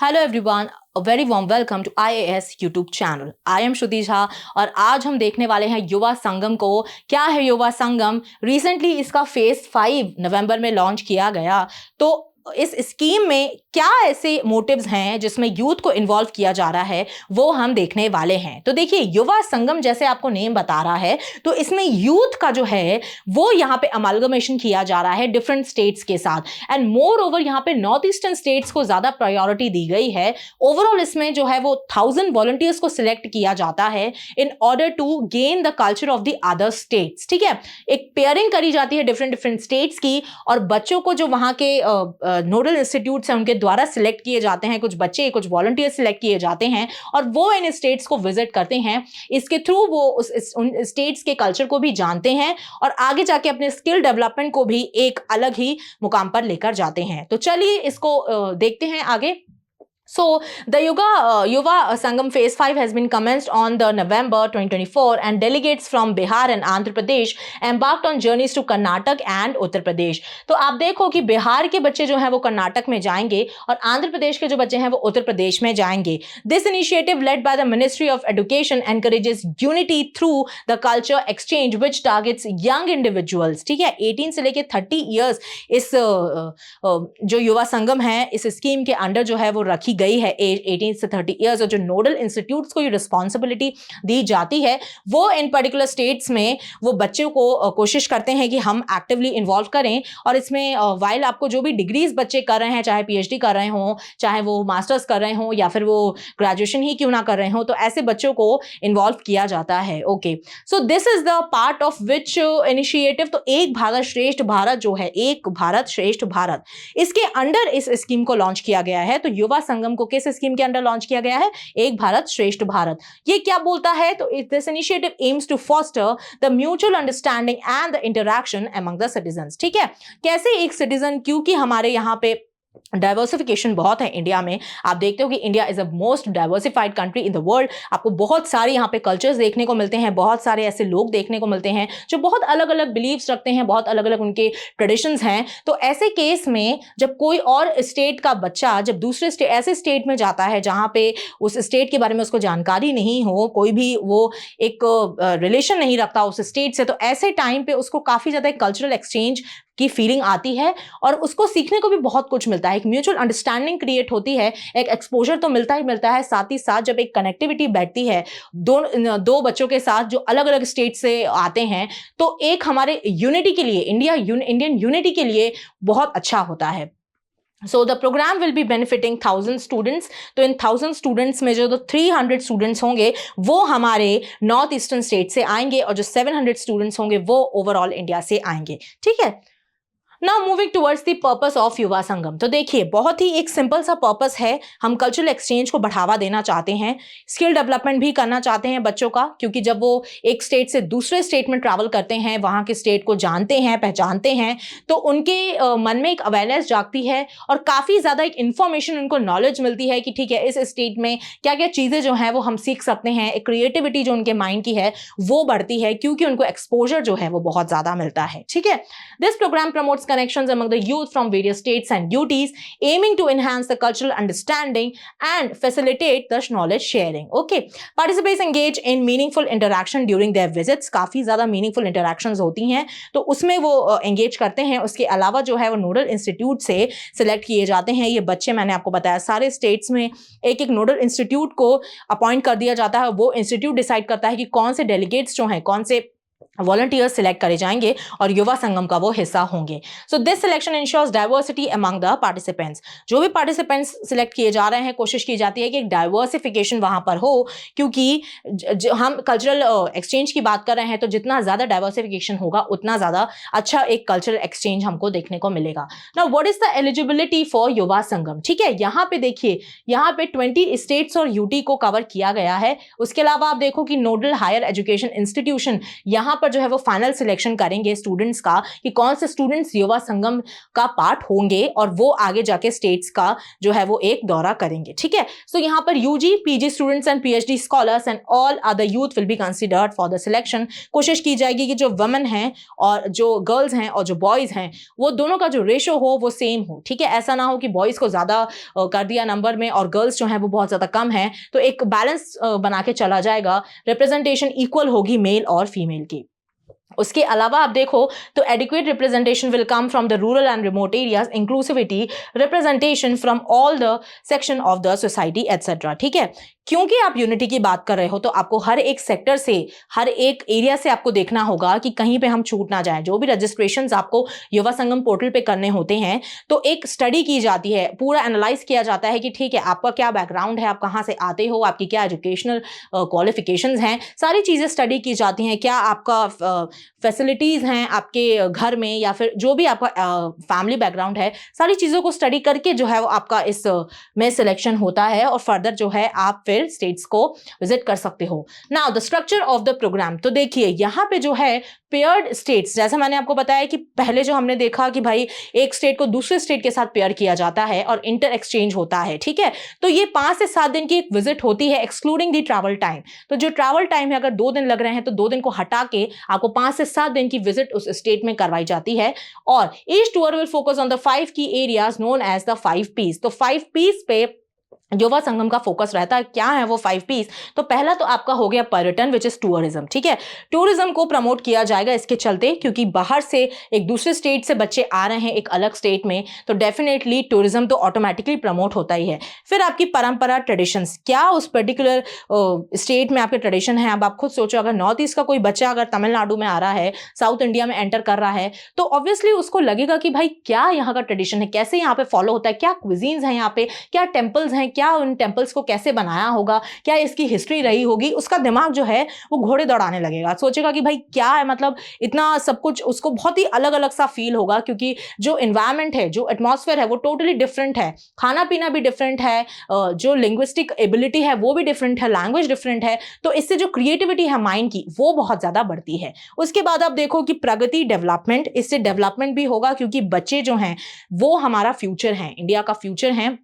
Hello everyone, a very warm welcome to IAS YouTube channel. I am Shruti Jha और आज हम देखने वाले हैं युवा संगम को। क्या है युवा संगम? रिसेंटली इसका फेज 5 नवंबर में लॉन्च किया गया। तो इस स्कीम में क्या ऐसे मोटिव्स हैं जिसमें यूथ को इन्वॉल्व किया जा रहा है, वो हम देखने वाले हैं। तो देखिए, युवा संगम जैसे आपको नेम बता रहा है, तो इसमें यूथ का जो है वो यहाँ पे अमालगमेशन किया जा रहा है डिफरेंट स्टेट्स के साथ। एंड मोर ओवर यहाँ पे नॉर्थ ईस्टर्न स्टेट्स को ज्यादा प्रायोरिटी दी गई है। ओवरऑल इसमें जो है वो 1000 वॉलंटियर्स को सिलेक्ट किया जाता है in order to gain the culture of the other states. ठीक है, एक पेयरिंग करी जाती है डिफरेंट डिफरेंट स्टेट्स की, और बच्चों को जो वहां के नोडल इंस्टीट्यूट्स हैं उनके द्वारा सिलेक्ट किए जाते हैं। कुछ बच्चे, कुछ वॉलंटियर सिलेक्ट किए जाते हैं और वो इन स्टेट्स को विजिट करते हैं। इसके थ्रू वो उन स्टेट्स के कल्चर को भी जानते हैं और आगे जाके अपने स्किल डेवलपमेंट को भी एक अलग ही मुकाम पर लेकर जाते हैं। तो चलिए इसको देखते हैं आगे। So the Yuva Sangam Phase 5 has been commenced on the November 2024 and delegates from Bihar and Andhra Pradesh embarked on journeys to Karnataka and Uttar Pradesh। तो आप देखो कि बिहार के बच्चे जो हैं वो कर्नाटक में जाएंगे और आंध्र प्रदेश के जो बच्चे हैं वो उत्तर प्रदेश में जाएंगे। This initiative led by the Ministry of Education encourages unity through the culture exchange which targets young individuals। ठीक है, 18 से लेके 30 इयर्स इस जो युवा संगम है इस स्कीम के अंडर जो है वो रखी गई है, एज 18 से 30 इयर्स। और जो नोडल इंस्टीट्यूट्स को ये रिस्पॉन्सिबिलिटी दी जाती है वो इन पर्टिकुलर स्टेट्स में वो बच्चों को कोशिश करते हैं कि हम एक्टिवली इन्वॉल्व करें। और इसमें वाइल आपको जो भी डिग्रीज बच्चे कर रहे हैं, चाहे PhD कर रहे हों, चाहे वो मास्टर्स कर रहे हों या फिर वो ग्रेजुएशन ही क्यों ना कर रहे हों, तो ऐसे बच्चों को इन्वॉल्व किया जाता है। Okay, so this is the part of which initiative. तो एक भारत श्रेष्ठ भारत जो है, एक भारत श्रेष्ठ भारत, इसके अंडर इस स्कीम को लॉन्च किया गया है। तो युवा संगम को किस स्कीम के अंडर लॉन्च किया गया है? एक भारत श्रेष्ठ भारत। ये क्या बोलता है? तो this initiative aims to foster the mutual understanding and the interaction among the citizens. ठीक है, कैसे एक सिटीजन, क्योंकि हमारे यहाँ पे डाइवर्सिफिकेशन बहुत है इंडिया में। आप देखते हो कि India is a most diversified country in the world. आपको बहुत सारे यहाँ पे कल्चर्स देखने को मिलते हैं, बहुत सारे ऐसे लोग देखने को मिलते हैं जो बहुत अलग अलग बिलीव्स रखते हैं, बहुत अलग अलग उनके ट्रेडिशंस हैं। तो ऐसे केस में जब कोई और स्टेट का बच्चा जब दूसरे ऐसे स्टेट में जाता है जहाँ पे उस स्टेट के बारे में उसको जानकारी नहीं हो, कोई भी वो एक रिलेशन नहीं रखता उस स्टेट से, तो ऐसे टाइम पे उसको काफ़ी ज़्यादा कल्चरल एक्सचेंज की फीलिंग आती है और उसको सीखने को भी बहुत कुछ मिलता है। एक म्यूचुअल अंडरस्टैंडिंग क्रिएट होती है, एक एक्सपोजर तो मिलता ही मिलता है, साथ ही साथ जब एक कनेक्टिविटी बैठती है दो बच्चों के साथ जो अलग अलग स्टेट से आते हैं, तो एक हमारे यूनिटी के लिए, इंडियन यूनिटी के लिए बहुत अच्छा होता है। So the program will be benefiting 1000 students। तो इन 1000 स्टूडेंट्स में जो 300 स्टूडेंट्स होंगे वो हमारे नॉर्थ ईस्टर्न स्टेट से आएंगे और जो 700 स्टूडेंट्स होंगे वो ओवरऑल इंडिया से आएंगे। ठीक है, now moving towards the purpose of Yuva Sangam. तो देखिए, बहुत ही एक सिंपल सा पर्पस है। हम कल्चरल एक्सचेंज को बढ़ावा देना चाहते हैं, स्किल डेवलपमेंट भी करना चाहते हैं बच्चों का, क्योंकि जब वो एक स्टेट से दूसरे स्टेट में ट्रैवल करते हैं, वहाँ के स्टेट को जानते हैं, पहचानते हैं, तो उनके मन में एक अवेयरनेस जागती है और काफ़ी ज़्यादा एक इन्फॉर्मेशन, उनको नॉलेज मिलती है कि ठीक है इस स्टेट में क्या क्या चीज़ें जो हैं वो हम सीख सकते हैं। एक क्रिएटिविटी जो उनके माइंड की है वो बढ़ती है, क्योंकि उनको एक्सपोजर जो है वो बहुत ज़्यादा मिलता है। ठीक है, this program promotes connections among the youth from various states and duties, aiming to enhance the cultural understanding and facilitate the knowledge sharing। Okay, participants engage in meaningful interaction during their visits। काफी ज्यादा meaningful interactions होती हैं, तो उसमें वो engage करते हैं। उसके अलावा जो है वो नोडल इंस्टीट्यूट से सिलेक्ट किए जाते हैं ये बच्चे। मैंने आपको बताया सारे स्टेट्स में एक एक नोडल इंस्टीट्यूट को अपॉइंट कर दिया जाता है। वो इंस्टीट्यूट डिसाइड करता है कि कौन से डेलीगेट्स जो हैं, कौन से वॉलंटियर्स सिलेक्ट करे जाएंगे और युवा संगम का वो हिस्सा होंगे। So this selection ensures diversity among the participants. जो भी पार्टिसिपेंट्स सिलेक्ट किए जा रहे हैं, कोशिश की जाती है कि एक डाइवर्सिफिकेशन वहां पर हो, क्योंकि हम कल्चरल एक्सचेंज की बात कर रहे हैं, तो जितना ज्यादा डाइवर्सिफिकेशन होगा उतना ज्यादा अच्छा एक कल्चरल एक्सचेंज हमको देखने को मिलेगा। Now what is the eligibility for Yuva Sangam? ठीक है, यहाँ पे देखिए, यहाँ पे 20 स्टेट्स और यूटी को कवर किया गया है। उसके अलावा आप देखो कि नोडल हायर एजुकेशन इंस्टीट्यूशन यहाँ पर जो है वो फाइनल सिलेक्शन करेंगे स्टूडेंट्स का कि कौन से स्टूडेंट्स युवा संगम का पार्ट होंगे और वो आगे जाके स्टेट्स का जो है वो एक दौरा करेंगे, ठीक है। सो यहाँ पर UG PG students and PhD scholars and all other youth will be considered for the selection. कोशिश की जाएगी कि जो वुमेन हैं और जो गर्ल्स हैं और जो बॉयज हैं वो दोनों का जो रेशो हो वो सेम हो, ठीक है। ऐसा ना हो कि बॉयज को ज्यादा कर दिया नंबर में और गर्ल्स जो है वो बहुत ज्यादा कम है, तो एक बैलेंस बना के चला जाएगा, रिप्रेजेंटेशन इक्वल होगी मेल और फीमेल की। उसके अलावा आप देखो तो adequate representation will come from the rural and remote areas, inclusivity representation from all the section of the society etcetera, ठीक है। क्योंकि आप यूनिटी की बात कर रहे हो तो आपको हर एक सेक्टर से, हर एक एरिया से आपको देखना होगा कि कहीं पे हम छूट ना जाए। जो भी रजिस्ट्रेशंस आपको युवा संगम पोर्टल पे करने होते हैं तो एक स्टडी की जाती है, पूरा एनालाइज किया जाता है कि ठीक है आपका क्या बैकग्राउंड है, आप कहाँ से आते हो, आपकी क्या एजुकेशनल क्वालिफिकेशंस हैं, सारी चीज़ें स्टडी की जाती हैं। क्या आपका फैसिलिटीज़ हैं आपके घर में या फिर जो भी आपका फैमिली बैकग्राउंड है, सारी चीज़ों को स्टडी करके जो है वो आपका इस में सिलेक्शन होता है और फर्दर जो है आप फिर स्टेट्स को विजिट कर सकते हो। Now the structure of the program, तो देखिए यहाँ पे जो है पेयर्ड स्टेट्स, जैसा मैंने आपको बताया कि पहले जो हमने देखा कि भाई एक स्टेट को दूसरे स्टेट के साथ पेयर किया जाता है और इंटर एक्सचेंज होता है, ठीक है। तो ये 5 से 7 दिन की एक विजिट होती है एक्सक्लूडिंग दी ट्रैवल टाइम। तो जो ट्रैवल टाइम है अगर 2 दिन लग रहे हैं तो 2 दिन को हटा के आपको 5 से 7 दिन की विजिट उस स्टेट में करवाई जाती है। और each tour will focus on the 5 key areas known as the 5 peace. तो 5 पीस पे युवा संगम का फोकस रहता है। क्या है वो 5 पीस? तो पहला तो आपका हो गया पर्यटन विच इज टूरिज्म, ठीक है। टूरिज्म को प्रमोट किया जाएगा इसके चलते, क्योंकि बाहर से एक दूसरे स्टेट से बच्चे आ रहे हैं एक अलग स्टेट में, तो डेफिनेटली टूरिज्म तो ऑटोमेटिकली प्रमोट होता ही है। फिर आपकी परंपरा ट्रेडिशंस, क्या उस पर्टिकुलर स्टेट में आपके ट्रेडिशन है। अब आप खुद सोचो, अगर नॉर्थ ईस्ट का कोई बच्चा अगर तमिलनाडु में आ रहा है, साउथ इंडिया में एंटर कर रहा है, तो ऑब्वियसली उसको लगेगा कि भाई क्या यहाँ का ट्रेडिशन है, कैसे यहाँ पे फॉलो होता है, क्या क्विजीन्स हैं यहाँ पे, क्या टेम्पल्स हैं, क्या उन टेम्पल्स को कैसे बनाया होगा, क्या इसकी हिस्ट्री रही होगी। उसका दिमाग जो है वो घोड़े दौड़ाने लगेगा, सोचेगा कि भाई क्या है, मतलब इतना सब कुछ उसको बहुत ही अलग अलग सा फील होगा, क्योंकि जो एनवायरनमेंट है, जो एटमॉस्फेयर है वो टोटली डिफरेंट है, खाना पीना भी डिफरेंट है, जो लिंग्विस्टिक एबिलिटी है वो भी डिफरेंट है, लैंग्वेज डिफरेंट है, तो इससे जो क्रिएटिविटी है माइंड की वो बहुत ज्यादा बढ़ती है। उसके बाद आप देखो कि प्रगति डेवलपमेंट, इससे डेवलपमेंट भी होगा, क्योंकि बच्चे जो हैं वो हमारा फ्यूचर है, इंडिया का फ्यूचर है,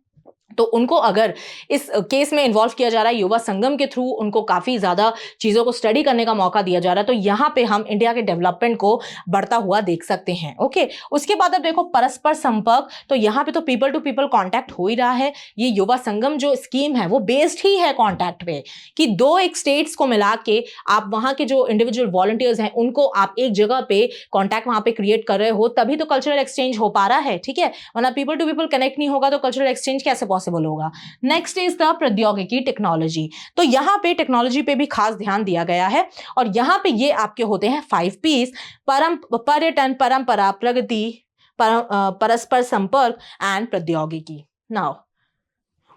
तो उनको अगर इस केस में इन्वॉल्व किया जा रहा है युवा संगम के थ्रू, उनको काफ़ी ज़्यादा चीज़ों को स्टडी करने का मौका दिया जा रहा है, तो यहाँ पे हम इंडिया के डेवलपमेंट को बढ़ता हुआ देख सकते हैं। ओके, उसके बाद अब देखो परस्पर संपर्क, तो यहाँ पे तो पीपल टू पीपल कॉन्टैक्ट हो ही रहा है। ये युवा संगम जो स्कीम है वो बेस्ड ही है कॉन्टैक्ट पे, कि दो एक स्टेट्स को मिला के आप वहाँ के जो इंडिविजुअल वॉलंटियर्स हैं उनको आप एक जगह पे कॉन्टैक्ट वहाँ पे क्रिएट कर रहे हो, तभी तो कल्चरल एक्सचेंज हो पा रहा है, ठीक है। वरना पीपल टू पीपल कनेक्ट नहीं होगा तो कल्चरल एक्सचेंज कैसे पॉसिबल होगा। नेक्स्ट इज द प्रौद्योगिकी टेक्नोलॉजी, तो यहाँ पे टेक्नोलॉजी पे भी खास ध्यान दिया गया है, और यहाँ पे ये आपके होते हैं 5 पीस: पर्यटन, परंपरा, प्रगति, परस्पर संपर्क एंड प्रौद्योगिकी। नाउ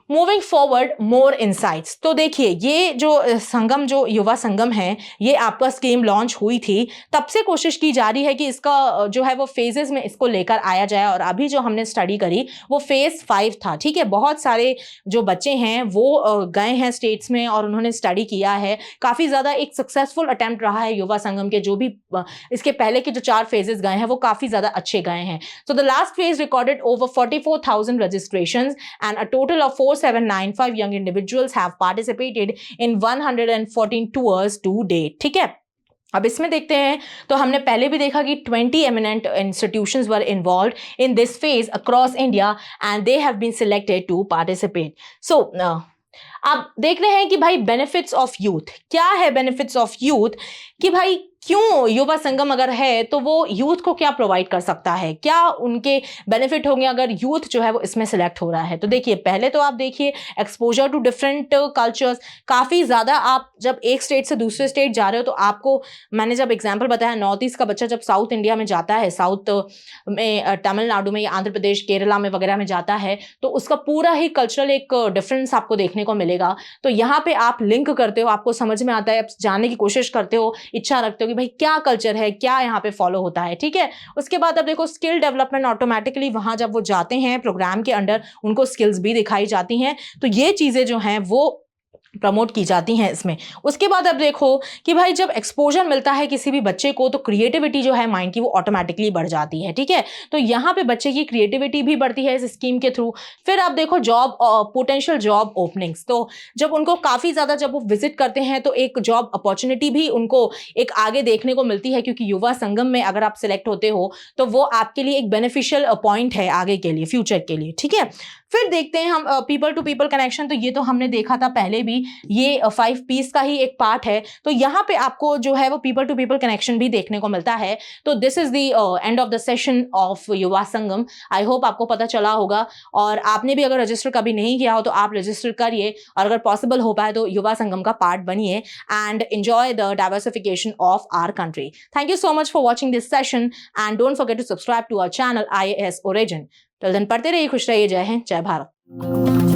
मूविंग फॉरवर्ड मोर इनसाइट्स, तो देखिए ये जो संगम, जो युवा संगम है, ये आपका स्कीम लॉन्च हुई थी, तब से कोशिश की जा रही है कि इसका जो है वो फेजेस में इसको लेकर आया जाए, और अभी जो हमने स्टडी करी वो फेज 5 था, ठीक है। बहुत सारे जो बच्चे हैं वो गए हैं स्टेट्स में और उन्होंने स्टडी किया है, काफ़ी ज़्यादा एक सक्सेसफुल अटैम्प्ट रहा है युवा संगम के। जो भी इसके पहले के जो 4 फेजेस गए हैं वो काफ़ी ज़्यादा अच्छे गए हैं। So the last phase recorded over 44,000 registrations and a total of 4795 young individuals have participated in 114 tours to date, ठीक है। अब इसमें देखते हैं, तो हमने पहले भी देखा कि 20 eminent institutions were involved in this phase across India and they have been selected to participate. So अब देख रहे हैं कि भाई बेनिफिट्स ऑफ यूथ क्या है। बेनिफिट्स ऑफ यूथ कि भाई क्यों युवा संगम अगर है तो वो यूथ को क्या प्रोवाइड कर सकता है, क्या उनके बेनिफिट होंगे अगर यूथ जो है वो इसमें सिलेक्ट हो रहा है। तो देखिए पहले तो आप देखिए एक्सपोजर टू डिफरेंट कल्चर्स, काफ़ी ज़्यादा आप जब एक स्टेट से दूसरे स्टेट जा रहे हो तो आपको, मैंने जब एग्जांपल बताया, नॉर्थ ईस्ट का बच्चा जब साउथ इंडिया में जाता है, साउथ में तमिलनाडु में या आंध्र प्रदेश, केरला में वगैरह में जाता है, तो उसका पूरा ही कल्चरल एक डिफरेंस आपको देखने को मिलेगा। तो यहाँ पे आप लिंक करते हो, आपको समझ में आता है, आप जानने की कोशिश करते हो, इच्छा रखते हो कि भाई क्या कल्चर है, क्या यहाँ पे फॉलो होता है, ठीक है। उसके बाद अब देखो स्किल डेवलपमेंट, ऑटोमेटिकली वहां जब वो जाते हैं प्रोग्राम के अंडर उनको स्किल्स भी दिखाई जाती हैं। तो ये चीजें जो हैं वो प्रमोट की जाती हैं इसमें। उसके बाद अब देखो कि भाई जब एक्सपोजर मिलता है किसी भी बच्चे को तो क्रिएटिविटी जो है माइंड की वो ऑटोमेटिकली बढ़ जाती है, ठीक है। तो यहाँ पे बच्चे की क्रिएटिविटी भी बढ़ती है इस स्कीम के थ्रू। फिर आप देखो जॉब, पोटेंशियल जॉब ओपनिंग्स, तो जब उनको काफ़ी ज़्यादा जब वो विजिट करते हैं तो एक जॉब अपॉर्चुनिटी भी उनको एक आगे देखने को मिलती है, क्योंकि युवा संगम में अगर आप सिलेक्ट होते हो तो वो आपके लिए एक बेनिफिशियल पॉइंट है आगे के लिए, फ्यूचर के लिए, ठीक है। फिर देखते हैं हम पीपल टू पीपल कनेक्शन, तो ये तो हमने देखा था पहले भी, ये 5 पीस का ही एक पार्ट है। तो यहाँ पे आपको जो है वो पीपल टू पीपल कनेक्शन भी देखने को मिलता है। तो this is the end of the session of Yuva Sangam. I hope आपको पता चला होगा, और आपने भी अगर रजिस्टर कभी नहीं किया हो तो आप रजिस्टर करिए, और अगर पॉसिबल हो पाए तो युवा संगम का पार्ट बनिए and enjoy the diversification of our country. Thank you so much for watching this session and don't forget to subscribe to our channel IAS Origin। Till then पढ़ते रहिए, खुश रहिए, जय हिंद, जय भारत।